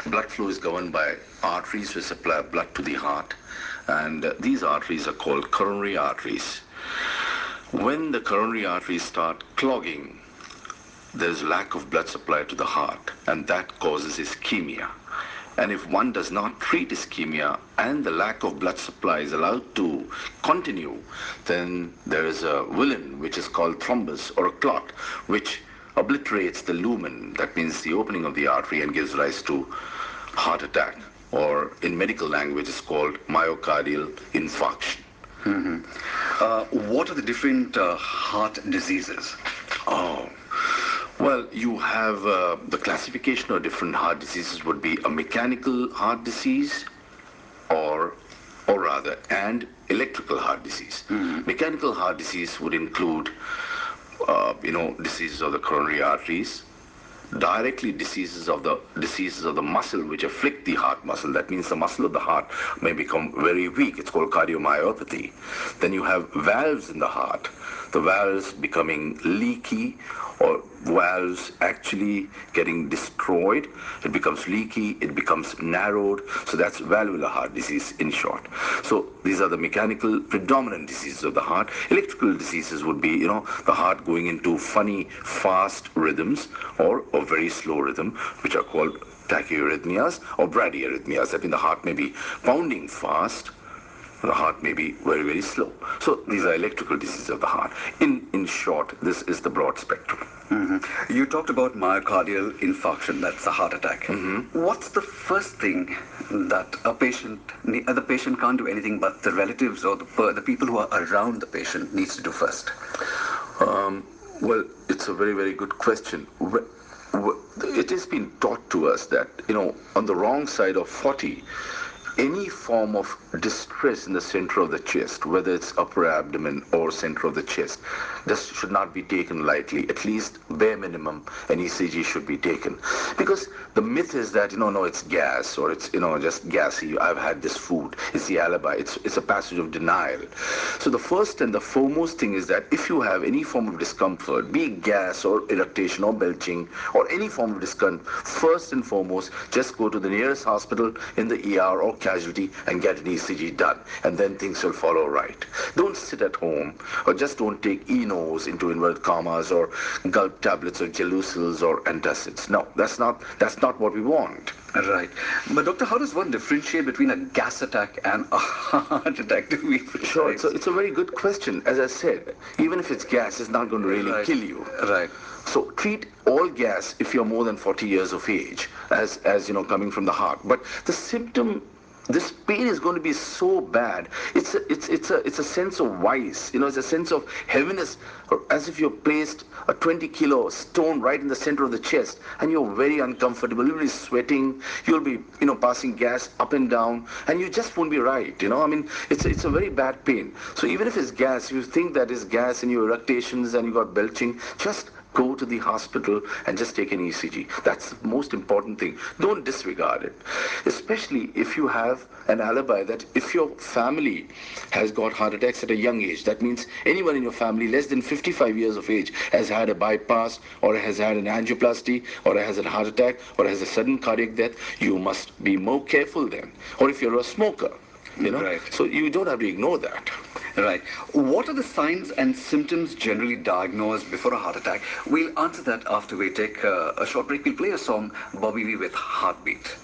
Blood flow is governed by arteries which supply blood to the heart, and these arteries are called coronary arteries. When the coronary arteries start clogging, there is lack of blood supply to the heart, and that causes ischemia. And if one does not treat ischemia and the lack of blood supply is allowed to continue, then there is a villain which is called thrombus or a clot, which obliterates the lumen, that means the opening of the artery, and gives rise to heart attack, or in medical language is called myocardial infarction. What are the different heart diseases? Oh, well, you have the classification of different heart diseases would be a mechanical heart disease, or rather, and electrical heart disease. Mechanical heart disease would include diseases of the coronary arteries, directly diseases of the muscle which afflict the heart muscle. That means the muscle of the heart may become very weak. It's called cardiomyopathy. Then you have valves in the heart, the valves becoming leaky, or valves actually getting destroyed. It becomes leaky, it becomes narrowed. So that's valvular heart disease in short. So these are the mechanical predominant diseases of the heart. Electrical diseases would be, the heart going into funny, fast rhythms or a very slow rhythm, which are called tachyarrhythmias or bradyarrhythmias. That means the heart may be pounding fast, the heart may be very, very slow. So these are electrical diseases of the heart. In short, this is the broad spectrum. You talked about myocardial infarction, that's a heart attack. What's the first thing that the patient can't do anything, but the relatives or the people who are around the patient needs to do first? Well, it's a very, very good question. It has been taught to us that, on the wrong side of 40, any form of distress in the center of the chest, whether it's upper abdomen or center of the chest, this should not be taken lightly. At least bare minimum, an ECG should be taken. Because the myth is that, no, it's gas, or it's, just gassy. I've had this food. It's the alibi. It's a passage of denial. So the first and the foremost thing is that if you have any form of discomfort, be it gas or irritation or belching or any form of discomfort, first and foremost, just go to the nearest hospital in the ER or casualty and get an ECG done, and then things will follow right. Don't sit at home, or just don't take Enos into inverted commas, or gulp tablets or Gelucils or antacids. No, that's not what we want. Right. But doctor, how does one differentiate between a gas attack and a heart attack? Sure, it's a very good question. As I said, even if it's gas, it's not going to really kill you. Right. So treat all gas if you're more than 40 years of age as coming from the heart. But the symptom, this pain is going to be so bad. It's a sense of vice. It's a sense of heaviness, or as if you've placed a 20-kilo stone right in the center of the chest, and you're very uncomfortable. You'll be sweating. You'll be passing gas up and down, and you just won't be right. It's a very bad pain. So even if it's gas, you think that is gas and your eructations and you got belching, just go to the hospital and just take an ECG. That's the most important thing. Don't disregard it. Especially if you have an alibi that if your family has got heart attacks at a young age, that means anyone in your family less than 55 years of age has had a bypass, or has had an angioplasty, or has a heart attack, or has a sudden cardiac death, you must be more careful then. Or if you're a smoker, Right. So you don't have to ignore that. Right. What are the signs and symptoms generally diagnosed before a heart attack? We'll answer that after we take a short break. We'll play a song, Bobby V with Heartbeat.